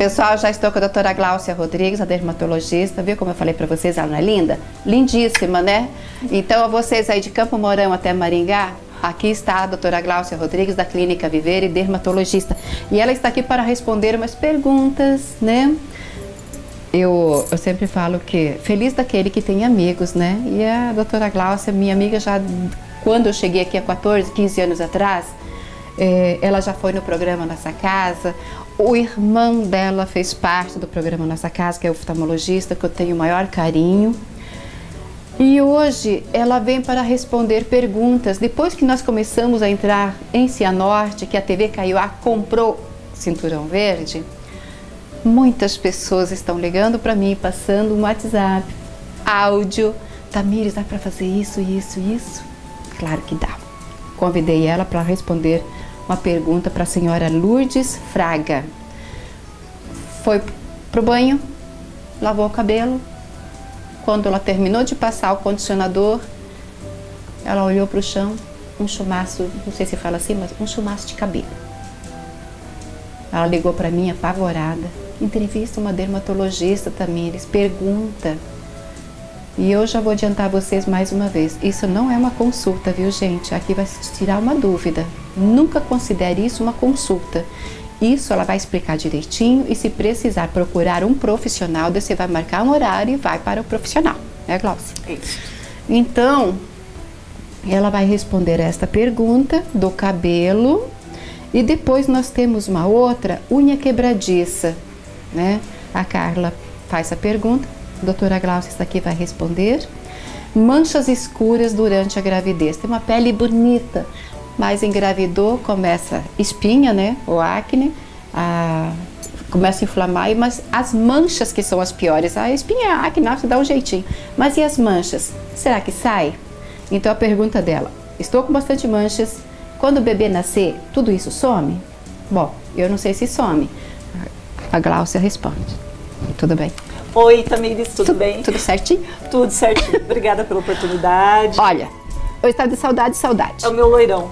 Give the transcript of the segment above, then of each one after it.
Pessoal, já estou com a doutora Gláucia Rodrigues, a dermatologista. Viu como eu falei para vocês, ela não é linda? Lindíssima, né? Então, vocês aí de Campo Mourão até Maringá, aqui está a doutora Gláucia Rodrigues, da Clínica Viver e dermatologista. E ela está aqui para responder umas perguntas, né? Eu sempre falo que feliz daquele que tem amigos, né? E a doutora Gláucia, minha amiga, já quando eu cheguei aqui há 14, 15 anos atrás, ela já foi no programa Nossa Casa. O irmão dela fez parte do programa Nossa Casa, que é oftalmologista, que eu tenho o maior carinho. E hoje ela vem para responder perguntas. Depois que nós começamos a entrar em Cianorte, que a TV Caiuá comprou Cinturão Verde, muitas pessoas estão ligando para mim, passando um WhatsApp, áudio. Tamires, dá para fazer isso, isso, isso? Claro que dá. Convidei ela para responder uma pergunta para a senhora Lourdes Fraga. Foi pro banho, lavou o cabelo. Quando ela terminou de passar o condicionador, ela olhou para o chão, um chumaço, não sei se fala assim, mas um chumaço de cabelo. Ela ligou para mim apavorada. Entrevista uma dermatologista, Tamires, pergunta. E eu já vou adiantar a vocês mais uma vez, isso não é uma consulta, viu, gente? Aqui vai se tirar uma dúvida. Nunca considere isso uma consulta. Isso ela vai explicar direitinho e se precisar procurar um profissional, você vai marcar um horário e vai para o profissional, né, Gláucia? Isso. Então, ela vai responder esta pergunta do cabelo e depois nós temos uma outra, unha quebradiça, né? A Carla faz a pergunta, a doutora Gláucia está aqui, vai responder. Manchas escuras durante a gravidez, tem uma pele bonita, mas engravidou, começa espinha, né, o acne, começa a inflamar, mas as manchas que são as piores, a espinha, a acne, dá um jeitinho, mas e as manchas? Será que sai? Então a pergunta dela, estou com bastante manchas, quando o bebê nascer, tudo isso some? Bom, eu não sei se some, a Gláucia responde, tudo bem? Oi, Tamires, tudo bem? Tudo certinho? Tudo certinho, obrigada pela oportunidade. Olha, hoje está de saudade, saudade. É o meu loirão.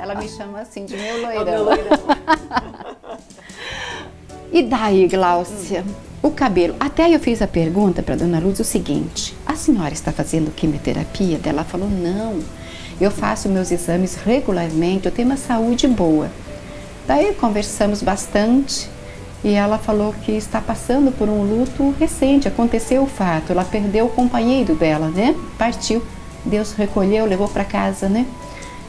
Ela me chama assim, de meu loirão. É o meu loirão. E daí, Gláucia, o cabelo? Até eu fiz a pergunta para dona Luz o seguinte, a senhora está fazendo quimioterapia? Ela falou, não, eu faço meus exames regularmente, eu tenho uma saúde boa. Daí conversamos bastante e ela falou que está passando por um luto recente, aconteceu o fato, ela perdeu o companheiro dela, né? Partiu, Deus recolheu, levou para casa, né?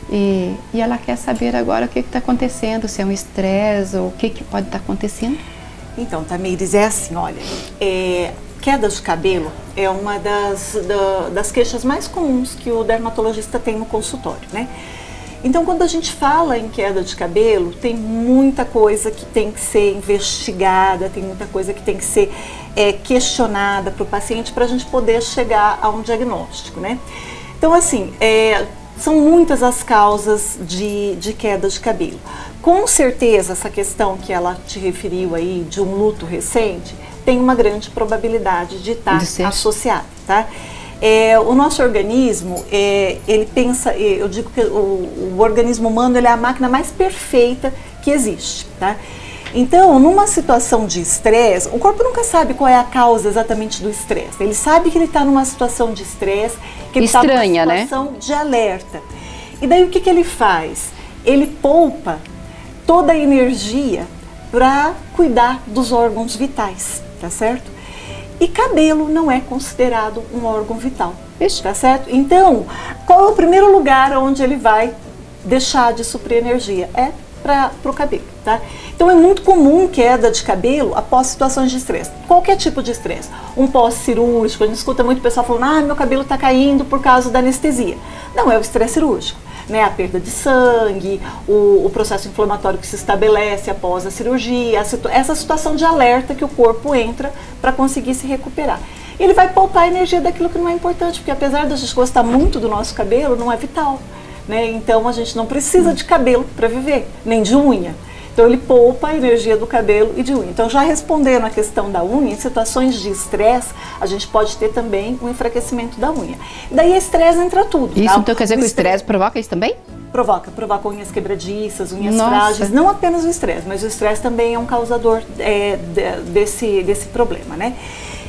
E ela quer saber agora o que está acontecendo, se é um estresse ou o que pode estar acontecendo. Então, Tamires, é assim, olha, queda de cabelo é uma das queixas mais comuns que o dermatologista tem no consultório, né? Então, quando a gente fala em queda de cabelo, tem muita coisa que tem que ser investigada, tem muita coisa que tem que ser questionada para o paciente para a gente poder chegar a um diagnóstico, né? Então, assim, são muitas as causas de queda de cabelo. Com certeza, essa questão que ela te referiu aí, de um luto recente, tem uma grande probabilidade de estar associada, tá? O nosso organismo, ele pensa, eu digo que o organismo humano ele é a máquina mais perfeita que existe, tá? Então, numa situação de estresse, o corpo nunca sabe qual é a causa exatamente do estresse. Ele sabe que ele está numa situação de estresse, que ele está numa situação de alerta. E daí o que ele faz? Ele poupa toda a energia para cuidar dos órgãos vitais, tá certo? E cabelo não é considerado um órgão vital, tá certo? Então, qual é o primeiro lugar onde ele vai deixar de suprir energia? É para o cabelo, tá? Então é muito comum queda de cabelo após situações de estresse. Qualquer tipo de estresse. Um pós-cirúrgico, a gente escuta muito o pessoal falando, meu cabelo está caindo por causa da anestesia. Não, é o estresse cirúrgico, né? A perda de sangue, o processo inflamatório que se estabelece após a cirurgia, essa situação de alerta que o corpo entra para conseguir se recuperar. Ele vai poupar a energia daquilo que não é importante, porque apesar de a gente gostar muito do nosso cabelo, não é vital, né? Então a gente não precisa de cabelo para viver, nem de unha. Então ele poupa a energia do cabelo e de unha. Então já respondendo a questão da unha, em situações de estresse, a gente pode ter também um enfraquecimento da unha. E daí estresse entra tudo. Isso tá? então quer dizer que o estresse provoca isso também? Provoca unhas quebradiças, unhas Nossa. frágeis, não apenas o estresse, mas o estresse também é um causador desse problema, né?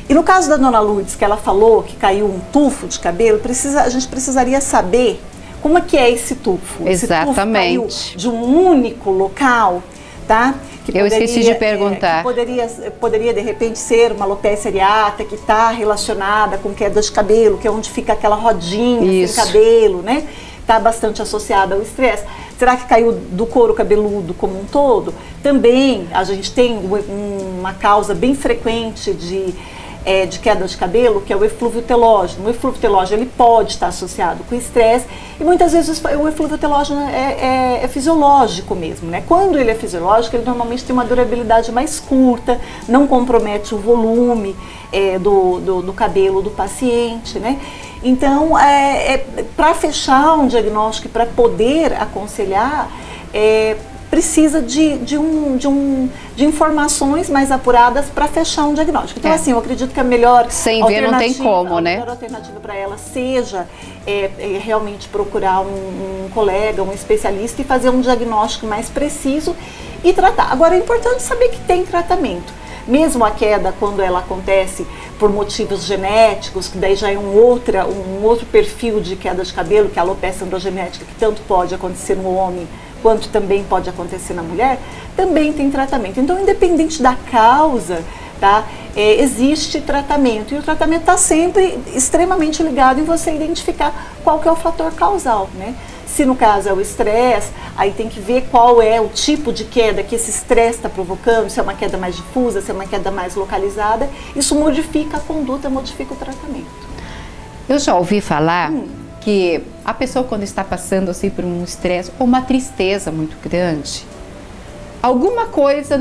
E no caso da dona Lourdes, que ela falou que caiu um tufo de cabelo, a gente precisaria saber como é que é esse tufo. Exatamente. Esse tufo caiu de um único local, tá? Eu esqueci de perguntar. Que poderia, de repente, ser uma alopecia areata que está relacionada com queda de cabelo, que é onde fica aquela rodinha sem cabelo, né? Está bastante associada ao estresse. Será que caiu do couro cabeludo como um todo? Também a gente tem uma causa bem frequente de queda de cabelo, que é o eflúvio telógeno. O eflúvio telógeno ele pode estar associado com estresse e muitas vezes o eflúvio telógeno é fisiológico mesmo, né? Quando ele é fisiológico, ele normalmente tem uma durabilidade mais curta, não compromete o volume do cabelo do paciente, né? Então, para fechar um diagnóstico e para poder aconselhar, precisa de informações mais apuradas para fechar um diagnóstico. Então, assim, eu acredito que a melhor sem ver não tem como, né? A melhor alternativa para ela seja realmente procurar um colega, um especialista e fazer um diagnóstico mais preciso e tratar. Agora, é importante saber que tem tratamento. Mesmo a queda, quando ela acontece por motivos genéticos, que daí já é um outro perfil de queda de cabelo, que é a alopecia androgenética, que tanto pode acontecer no homem quanto também pode acontecer na mulher, também tem tratamento. Então, independente da causa, tá, existe tratamento. E o tratamento está sempre extremamente ligado em você identificar qual que é o fator causal, né? Se no caso é o estresse, aí tem que ver qual é o tipo de queda que esse estresse está provocando, se é uma queda mais difusa, se é uma queda mais localizada. Isso modifica a conduta, modifica o tratamento. Eu já ouvi falar que a pessoa, quando está passando assim por um estresse ou uma tristeza muito grande, alguma coisa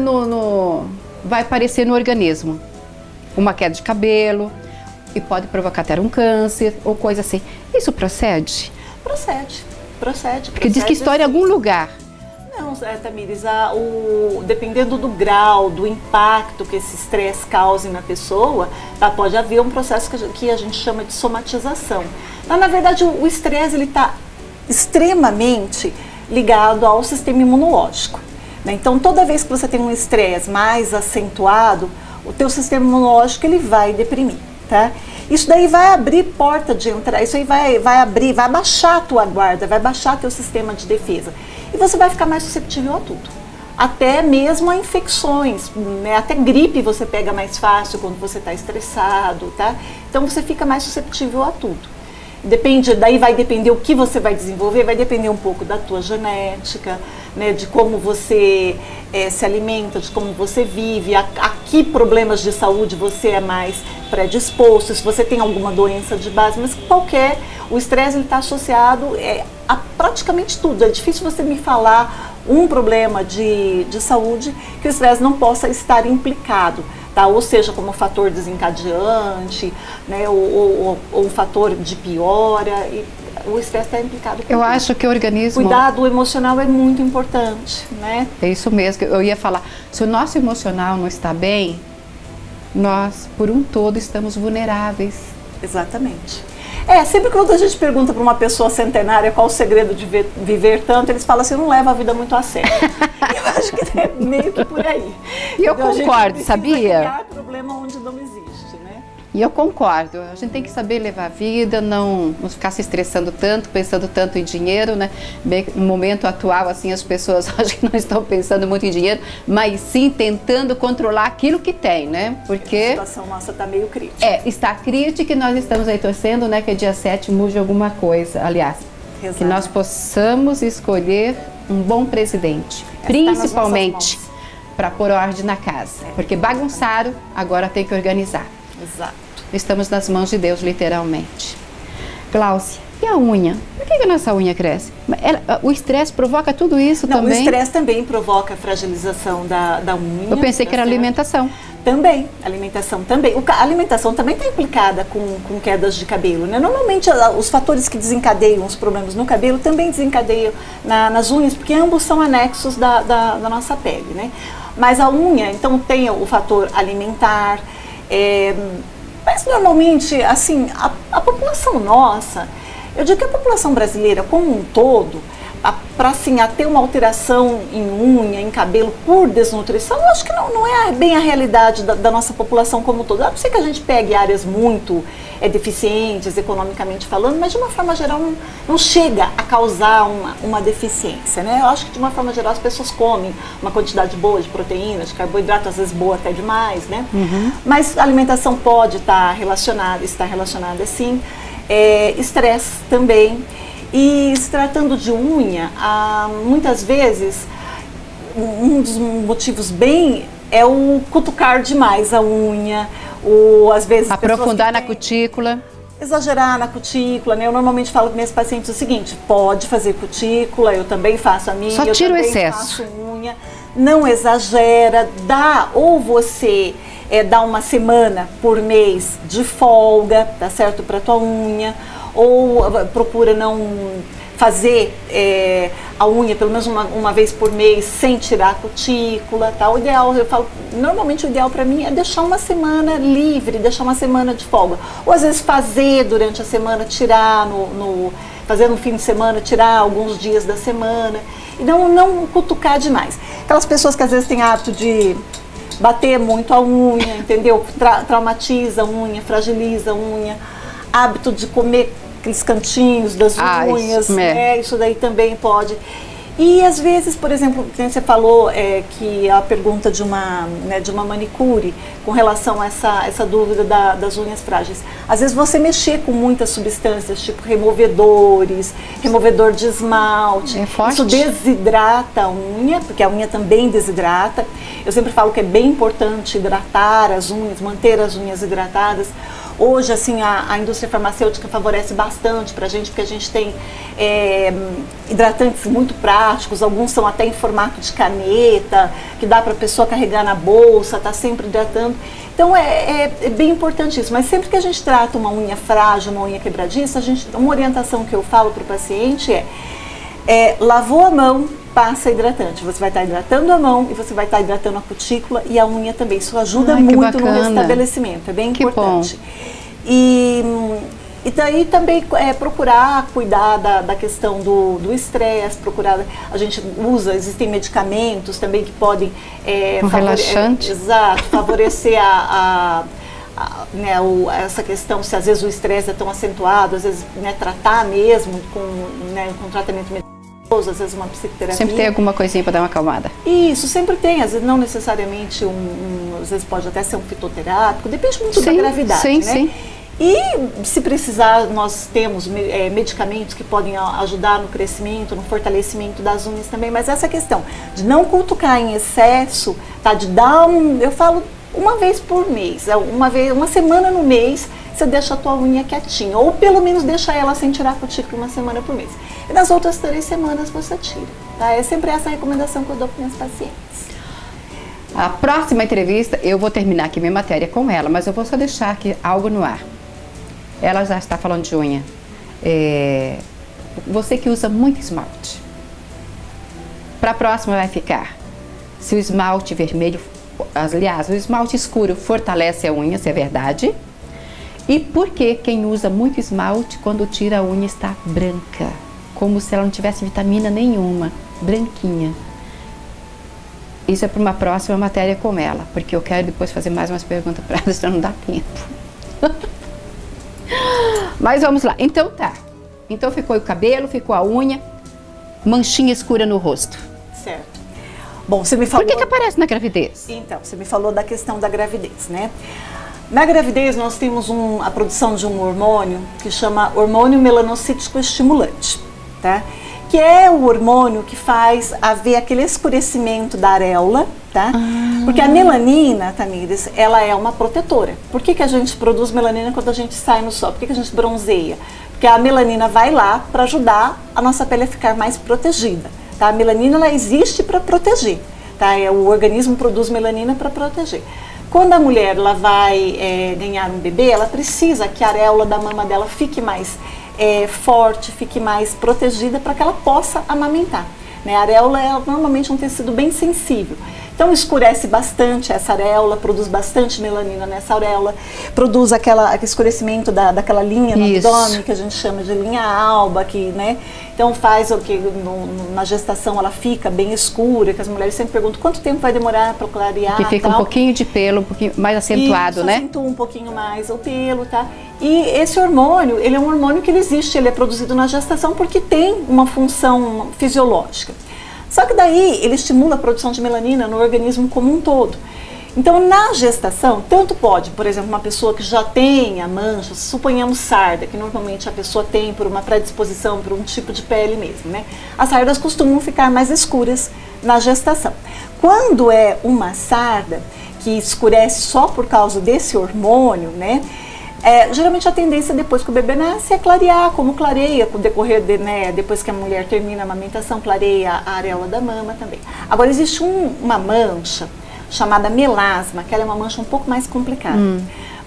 vai aparecer no organismo. Uma queda de cabelo, e pode provocar até um câncer ou coisa assim. Isso procede? Procede. Porque diz que estoura em algum lugar. Não, Tamires, dependendo do grau, do impacto que esse estresse cause na pessoa, pode haver um processo que a gente chama de somatização. Mas, na verdade, o estresse está extremamente ligado ao sistema imunológico, né? Então, toda vez que você tem um estresse mais acentuado, o teu sistema imunológico ele vai deprimir. Tá? Isso daí vai abrir porta de entrada, isso aí vai baixar a tua guarda, vai baixar teu sistema de defesa. E você vai ficar mais suscetível a tudo. Até mesmo a infecções, né? Até gripe você pega mais fácil quando você está estressado, tá? Então você fica mais suscetível a tudo. Daí vai depender o que você vai desenvolver, vai depender um pouco da tua genética, né, de como você se alimenta, de como você vive, a que problemas de saúde você é mais predisposto, se você tem alguma doença de base, mas o estresse está associado a praticamente tudo. É difícil você me falar um problema de saúde que o estresse não possa estar implicado. Tá? Ou seja, como fator desencadeante, né, ou um fator de piora, e o estresse está implicado com Eu tudo. acho que o organismo... Cuidado emocional é muito importante, né? É isso mesmo que eu ia falar. Se o nosso emocional não está bem, nós, por um todo, estamos vulneráveis. Exatamente. Sempre quando a gente pergunta para uma pessoa centenária qual o segredo de viver tanto, eles falam assim, não leva a vida muito a sério. Eu acho que é meio que por aí. E eu concordo, sabia? Criar problema onde não existe, né? E eu concordo. A gente tem que saber levar a vida, não ficar se estressando tanto, pensando tanto em dinheiro, né? Bem, no momento atual, assim, as pessoas acho que não estão pensando muito em dinheiro, mas sim tentando controlar aquilo que tem, né? Porque a situação nossa está meio crítica. Está crítica e nós estamos aí torcendo, né, que dia 7 mude alguma coisa. Aliás, que nós possamos escolher um bom presidente, principalmente para pôr ordem na casa. Porque bagunçaram, agora tem que organizar. Exato. Estamos nas mãos de Deus, literalmente. Gláucia, e a unha? Por que a nossa unha cresce? O estresse provoca tudo isso também? O estresse também provoca a fragilização da unha. Eu pensei que era alimentação. Também, alimentação também. A alimentação também está implicada com quedas de cabelo, né? Normalmente os fatores que desencadeiam os problemas no cabelo também desencadeiam nas unhas, porque ambos são anexos da nossa pele, né? Mas a unha, então, tem o fator alimentar, mas normalmente, assim, a população nossa, eu digo que a população brasileira como um todo, para assim, ter uma alteração em unha, em cabelo por desnutrição, eu acho que não é bem a realidade da nossa população como um todo. A não ser que a gente pegue áreas muito deficientes, economicamente falando, mas de uma forma geral não chega a causar uma deficiência, né? Eu acho que de uma forma geral as pessoas comem uma quantidade boa de proteínas, de carboidrato, às vezes boa até demais, né? Mas a alimentação pode estar relacionada sim. Estresse também. E se tratando de unha, muitas vezes um dos motivos é o cutucar demais a unha, ou às vezes aprofundar na cutícula. Exagerar na cutícula, né? Eu normalmente falo com minhas pacientes o seguinte: pode fazer cutícula, eu também faço a minha, só tira o eu também excesso. faço unha, não exagera, ou você dá uma semana por mês de folga, tá certo, para tua unha, ou procura não fazer a unha pelo menos uma vez por mês sem tirar a cutícula, tá? O ideal, eu falo, normalmente o ideal para mim é deixar uma semana livre, deixar uma semana de folga. Ou às vezes fazer durante a semana, tirar fazer no fim de semana, tirar alguns dias da semana. E não cutucar demais. Aquelas pessoas que às vezes têm hábito de bater muito a unha, entendeu? Traumatiza a unha, fragiliza a unha. Hábito de comer aqueles cantinhos das unhas, né? Isso daí também pode. E às vezes, por exemplo, você falou que a pergunta de uma manicure com relação a essa dúvida das unhas frágeis. Às vezes você mexer com muitas substâncias, tipo removedor de esmalte, isso desidrata a unha, porque a unha também desidrata. Eu sempre falo que é bem importante hidratar as unhas, manter as unhas hidratadas. Hoje, assim, a indústria farmacêutica favorece bastante para a gente, porque a gente tem hidratantes muito práticos, alguns são até em formato de caneta, que dá para a pessoa carregar na bolsa, tá sempre hidratando. Então, é bem importante isso. Mas sempre que a gente trata uma unha frágil, uma unha quebradiça, uma orientação que eu falo para o paciente lavou a mão, passa hidratante. Você vai estar hidratando a mão e você vai estar hidratando a cutícula e a unha também. Isso ajuda muito no restabelecimento, é bem importante. E daí também procurar cuidar da questão do estresse, a gente existem medicamentos também que podem relaxante. Exato, favorecer essa questão, se às vezes o estresse é tão acentuado, às vezes tratar mesmo com tratamento medicamentoso, às vezes uma psicoterapia. Sempre tem alguma coisinha para dar uma acalmada. Isso, sempre tem, às vezes não necessariamente às vezes pode até ser um fitoterápico, depende muito da gravidade, né? Sim. E se precisar, nós temos medicamentos que podem ajudar no crescimento, no fortalecimento das unhas também, mas essa questão de não cutucar em excesso, tá? De dar eu falo uma vez por mês, uma semana no mês, você deixa a tua unha quietinha, ou pelo menos deixa ela sem tirar a cutícula uma semana por mês. E nas outras 3 semanas você tira, tá? É sempre essa a recomendação que eu dou para minhas pacientes. A próxima entrevista, eu vou terminar aqui minha matéria com ela, mas eu vou só deixar aqui algo no ar. Ela já está falando de unha. Você que usa muito esmalte, para a próxima vai ficar: se o esmalte vermelho, aliás, o esmalte escuro fortalece a unha, se é verdade. E por que quem usa muito esmalte, quando tira a unha, está branca? Como se ela não tivesse vitamina nenhuma, branquinha. Isso é para uma próxima matéria com ela, porque eu quero depois fazer mais umas perguntas para ela, senão não dá tempo. Mas vamos lá. Então tá. Então ficou o cabelo, ficou a unha, manchinha escura no rosto. Certo. Bom, você me falou... Por que aparece na gravidez? Então, você me falou da questão da gravidez, né? Na gravidez nós temos a produção de um hormônio que chama hormônio melanocítico estimulante, tá? Que é o hormônio que faz haver aquele escurecimento da areola, tá? Porque a melanina, Tamires, ela é uma protetora. Por que a gente produz melanina quando a gente sai no sol? Por que a gente bronzeia? Porque a melanina vai lá para ajudar a nossa pele a ficar mais protegida, tá? A melanina, ela existe para proteger, tá? O organismo produz melanina para proteger. Quando a mulher ela vai ganhar um bebê, ela precisa que a areola da mama dela fique mais forte, fique mais protegida para que ela possa amamentar, né? A areola é normalmente um tecido bem sensível. Então escurece bastante essa areola, produz bastante melanina nessa areola, produz aquele escurecimento daquela linha no abdômen, que a gente chama de linha alba, que, né? Então faz o que na gestação ela fica bem escura, que as mulheres sempre perguntam quanto tempo vai demorar para clarear. Que fica um pouquinho de pelo, um pouquinho mais acentuado, né? Acentua um pouquinho mais o pelo, tá? E esse hormônio, ele é um hormônio que ele existe, ele é produzido na gestação porque tem uma função fisiológica. Só que daí ele estimula a produção de melanina no organismo como um todo. Então, na gestação, tanto pode, por exemplo, uma pessoa que já tenha manchas, suponhamos sarda, que normalmente a pessoa tem por uma predisposição, por um tipo de pele mesmo, né? As sardas costumam ficar mais escuras na gestação. Quando é uma sarda que escurece só por causa desse hormônio, né? Geralmente a tendência depois que o bebê nasce é clarear, como clareia com o decorrer né, depois que a mulher termina a amamentação, clareia a areola da mama também. Agora existe uma mancha chamada melasma, que ela é uma mancha um pouco mais complicada.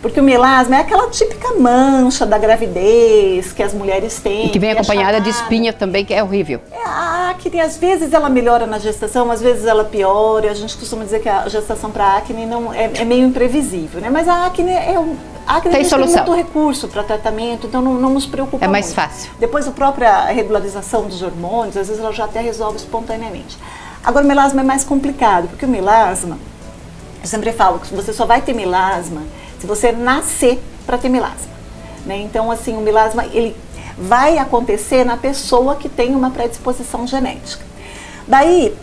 Porque o melasma é aquela típica mancha da gravidez que as mulheres têm. E que vem acompanhada de espinha também, que é horrível. A acne, às vezes ela melhora na gestação, às vezes ela piora. A gente costuma dizer que a gestação para acne não é meio imprevisível, né? Mas a acne tem solução. Tem muito recurso para tratamento, então não nos preocupa muito. É mais fácil. Depois a própria regularização dos hormônios, às vezes ela já até resolve espontaneamente. Agora o melasma é mais complicado, porque o melasma, eu sempre falo que você só vai ter melasma se você nascer para ter melasma, né? Então, assim, o melasma, ele vai acontecer na pessoa que tem uma predisposição genética. Daí,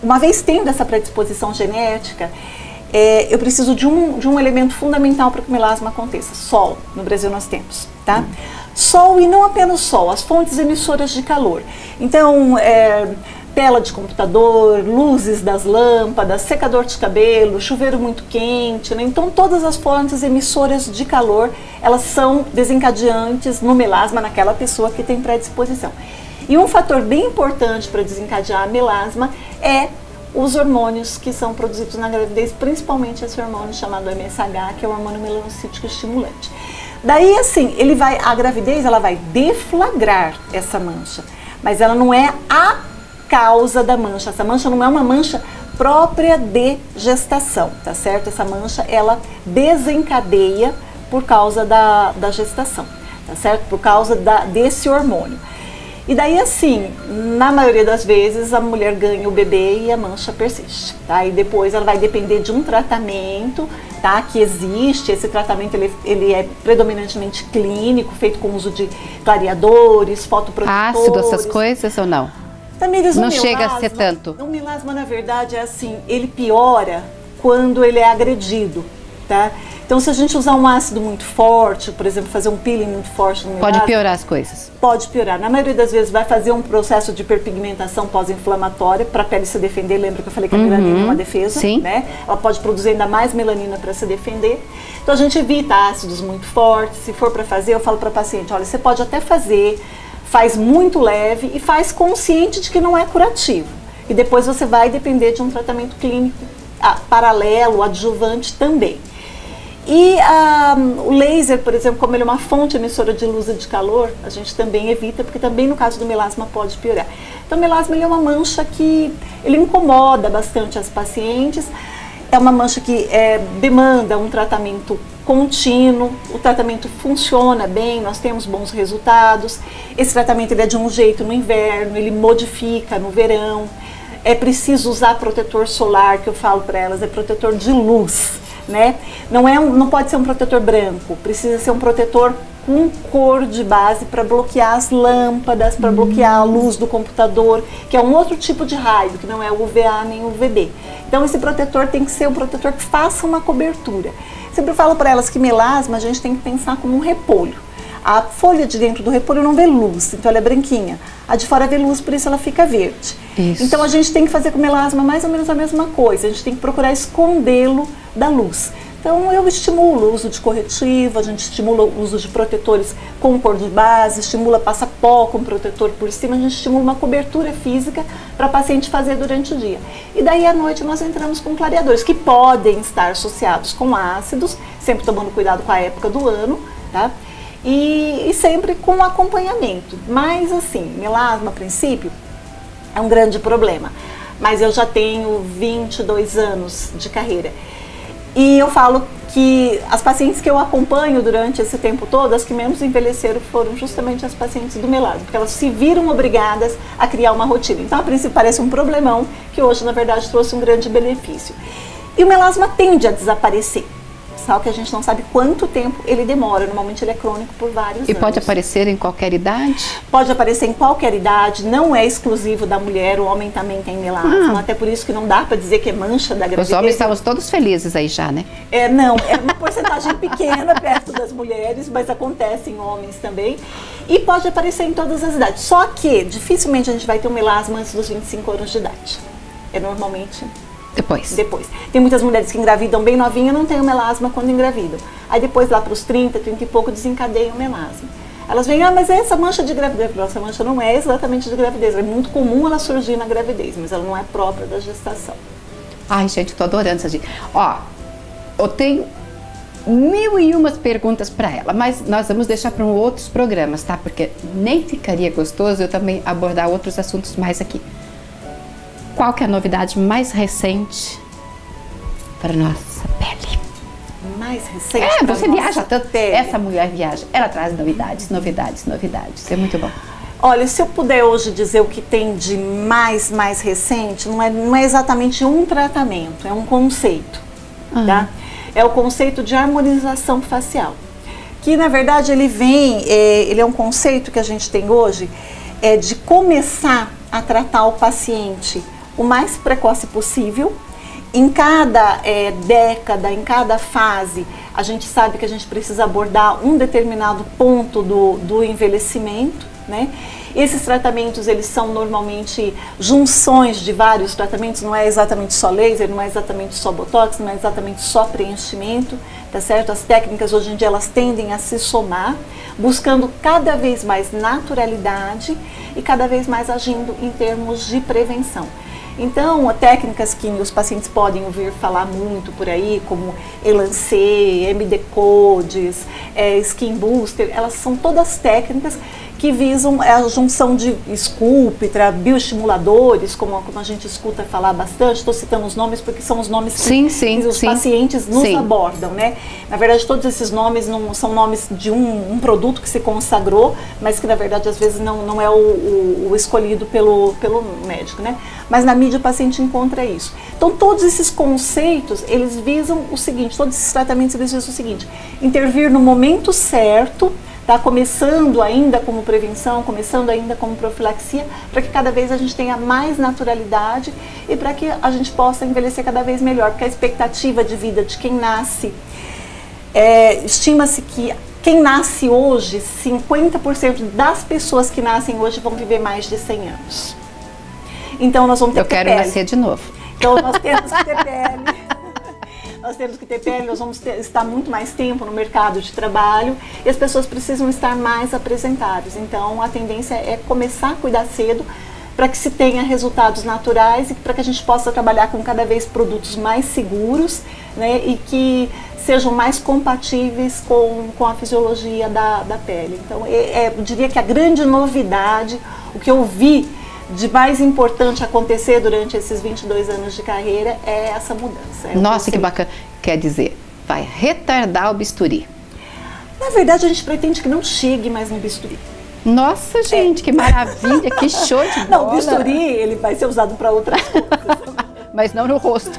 uma vez tendo essa predisposição genética, eu preciso de um elemento fundamental para que o melasma aconteça. Sol. No Brasil nós temos, tá? Sol, e não apenas sol, as fontes emissoras de calor. Então, tela de computador, luzes das lâmpadas, secador de cabelo, chuveiro muito quente, né? Então todas as fontes emissoras de calor, elas são desencadeantes no melasma naquela pessoa que tem predisposição. E um fator bem importante para desencadear a melasma é os hormônios que são produzidos na gravidez, principalmente esse hormônio chamado MSH, que é o hormônio melanocítico estimulante. Daí, assim, a gravidez, ela vai deflagrar essa mancha, mas ela não é a causa da mancha. Essa mancha não é uma mancha própria de gestação, tá certo? Essa mancha, ela desencadeia por causa da gestação, tá certo? Por causa desse hormônio. E daí, assim, na maioria das vezes, a mulher ganha o bebê e a mancha persiste, tá? E depois ela vai depender de um tratamento, tá? Que existe, esse tratamento ele é predominantemente clínico, feito com uso de clareadores, fotoprotetores. Ácido, essas coisas ou não? Tamires, não chega a ser tanto. O melasma, na verdade, é assim, ele piora quando ele é agredido, tá? Então, se a gente usar um ácido muito forte, por exemplo, fazer um peeling muito forte no melasma, pode piorar as coisas. Pode piorar. Na maioria das vezes vai fazer um processo de hiperpigmentação pós-inflamatória para a pele se defender. Lembra que eu falei que a melanina é uma defesa, sim, né? Ela pode produzir ainda mais melanina para se defender. Então, a gente evita ácidos muito fortes. Se for para fazer, eu falo para a paciente, olha, você pode até fazer, faz muito leve e faz consciente de que não é curativo. E depois você vai depender de um tratamento clínico paralelo, adjuvante também. E o laser, por exemplo, como ele é uma fonte emissora de luz e de calor, a gente também evita, porque também no caso do melasma pode piorar. Então o melasma ele é uma mancha que ele incomoda bastante as pacientes, é uma mancha que demanda um tratamento contínuo, o tratamento funciona bem, nós temos bons resultados. Esse tratamento ele é de um jeito no inverno, ele modifica no verão. É preciso usar protetor solar, que eu falo para elas, é protetor de luz, né? Não pode ser um protetor branco, precisa ser um protetor com cor de base para bloquear as lâmpadas, para bloquear a luz do computador, que é um outro tipo de raio, que não é o UVA nem o UVB. Então esse protetor tem que ser um protetor que faça uma cobertura. Sempre falo para elas que melasma a gente tem que pensar como um repolho. A folha de dentro do repolho não vê luz, então ela é branquinha. A de fora vê luz, por isso ela fica verde. Isso. Então a gente tem que fazer com o melasma mais ou menos a mesma coisa, a gente tem que procurar escondê-lo da luz. Então eu estimulo o uso de corretivo, a gente estimula o uso de protetores com cor de base, estimula passa pó com protetor por cima, a gente estimula uma cobertura física para a paciente fazer durante o dia. E daí à noite nós entramos com clareadores, que podem estar associados com ácidos, sempre tomando cuidado com a época do ano, tá? E sempre com acompanhamento. Mas assim, melasma a princípio é um grande problema. mas eu já tenho 22 anos de carreira. E eu falo que as pacientes que eu acompanho durante esse tempo todo, as que menos envelheceram foram justamente as pacientes do melasma, porque elas se viram obrigadas a criar uma rotina. Então, a princípio parece um problemão, que hoje, na verdade, trouxe um grande benefício. E o melasma tende a desaparecer, só que a gente não sabe quanto tempo ele demora. Normalmente ele é crônico por vários anos. E pode aparecer em qualquer idade? Pode aparecer em qualquer idade, não é exclusivo da mulher, o homem também tem melasma, até por isso que não dá para dizer que é mancha da gravidez. Os homens estamos todos felizes aí já, né? Não, é uma porcentagem pequena perto das mulheres, mas acontece em homens também. E pode aparecer em todas as idades, só que dificilmente a gente vai ter um melasma antes dos 25 anos de idade. É normalmente... Depois. Tem muitas mulheres que engravidam bem novinha e não têm o melasma quando engravidam. Aí depois, lá para os 30, 30 e pouco, desencadeiam o melasma. Elas vêm, mas essa mancha de gravidez. Essa mancha não é exatamente de gravidez. É muito comum ela surgir na gravidez, mas ela não é própria da gestação. Ai, gente, tô adorando essa dica. Ó, eu tenho 1001 perguntas para ela, mas nós vamos deixar para outros programas, tá? Porque nem ficaria gostoso eu também abordar outros assuntos mais aqui. Qual que é a novidade mais recente para nossa pele? Mais recente? Você viaja tanto. Pele. Essa mulher viaja. Ela traz novidades. É muito bom. Olha, se eu puder hoje dizer o que tem de mais recente, não é exatamente um tratamento, é um conceito, tá? É o conceito de harmonização facial. Que, na verdade, ele é um conceito que a gente tem hoje, de começar a tratar o paciente o mais precoce possível. Em cada década, em cada fase, a gente sabe que a gente precisa abordar um determinado ponto do envelhecimento, né? Esses tratamentos, eles são normalmente junções de vários tratamentos, não é exatamente só laser, não é exatamente só botox, não é exatamente só preenchimento, tá certo? As técnicas hoje em dia, elas tendem a se somar, buscando cada vez mais naturalidade e cada vez mais agindo em termos de prevenção. Então, técnicas que os pacientes podem ouvir falar muito por aí, como Elancê, MD-Codes, Skin Booster, elas são todas técnicas que visam a junção de Sculptra, bioestimuladores, como a gente escuta falar bastante. Estou citando os nomes porque são os nomes que os pacientes nos abordam, né? Na verdade, todos esses nomes não são nomes de um produto que se consagrou, mas que na verdade às vezes não é o escolhido pelo médico, né? Mas na mídia o paciente encontra isso. Então todos esses conceitos, eles visam o seguinte, todos esses tratamentos eles visam o seguinte: intervir no momento certo, tá? Começando ainda como prevenção, começando ainda como profilaxia, para que cada vez a gente tenha mais naturalidade e para que a gente possa envelhecer cada vez melhor, porque a expectativa de vida de quem nasce, estima-se que quem nasce hoje, 50% das pessoas que nascem hoje vão viver mais de 100 anos. Então nós vamos ter que ter pele. Eu quero nascer de novo. Então nós temos que ter pele. Nós temos que ter pele, nós vamos estar muito mais tempo no mercado de trabalho e as pessoas precisam estar mais apresentáveis. Então a tendência é começar a cuidar cedo para que se tenha resultados naturais e para que a gente possa trabalhar com cada vez produtos mais seguros, né, e que sejam mais compatíveis com a fisiologia da pele. Então eu diria que a grande novidade, o que eu vi de mais importante acontecer durante esses 22 anos de carreira é essa mudança. Nossa, que bacana. Quer dizer, vai retardar o bisturi. Na verdade, a gente pretende que não chegue mais no bisturi. Nossa, gente, que maravilha, que show de bola. Não, o bisturi, ele vai ser usado para outras coisas. Mas não no rosto.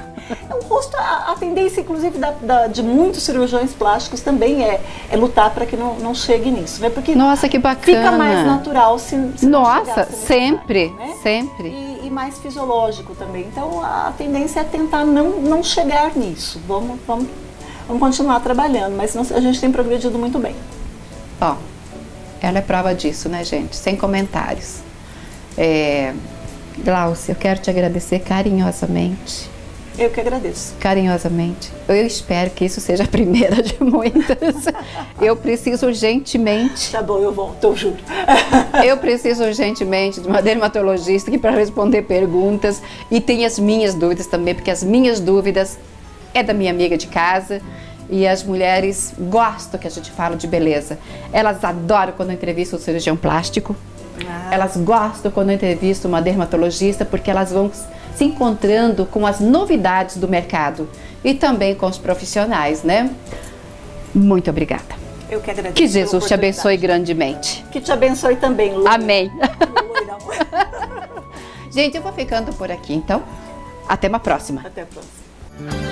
O rosto, a tendência, inclusive, de muitos cirurgiões plásticos também é lutar para que não chegue nisso, né? Porque nossa, que bacana. Fica mais natural se nossa, sempre, né? Sempre. E mais fisiológico também. Então, a tendência é tentar não chegar nisso. Vamos continuar trabalhando, mas a gente tem progredido muito bem. Ó, ela é prova disso, né, gente? Sem comentários. Glaucia, eu quero te agradecer carinhosamente. Eu que agradeço. Carinhosamente. Eu espero que isso seja a primeira de muitas. Eu preciso urgentemente... Tá bom, eu volto, eu juro. Eu preciso urgentemente de uma dermatologista aqui para responder perguntas. E tem as minhas dúvidas também, porque as minhas dúvidas é da minha amiga de casa. E as mulheres gostam que a gente fala de beleza. Elas adoram quando eu entrevisto um cirurgião plástico. Elas gostam quando eu entrevisto uma dermatologista, porque elas vão se encontrando com as novidades do mercado e também com os profissionais, né? Muito obrigada. Eu que agradeço. Que Jesus te abençoe grandemente. Que te abençoe também, Lu. Amém. Gente, eu vou ficando por aqui, então. Até uma próxima. Até a próxima.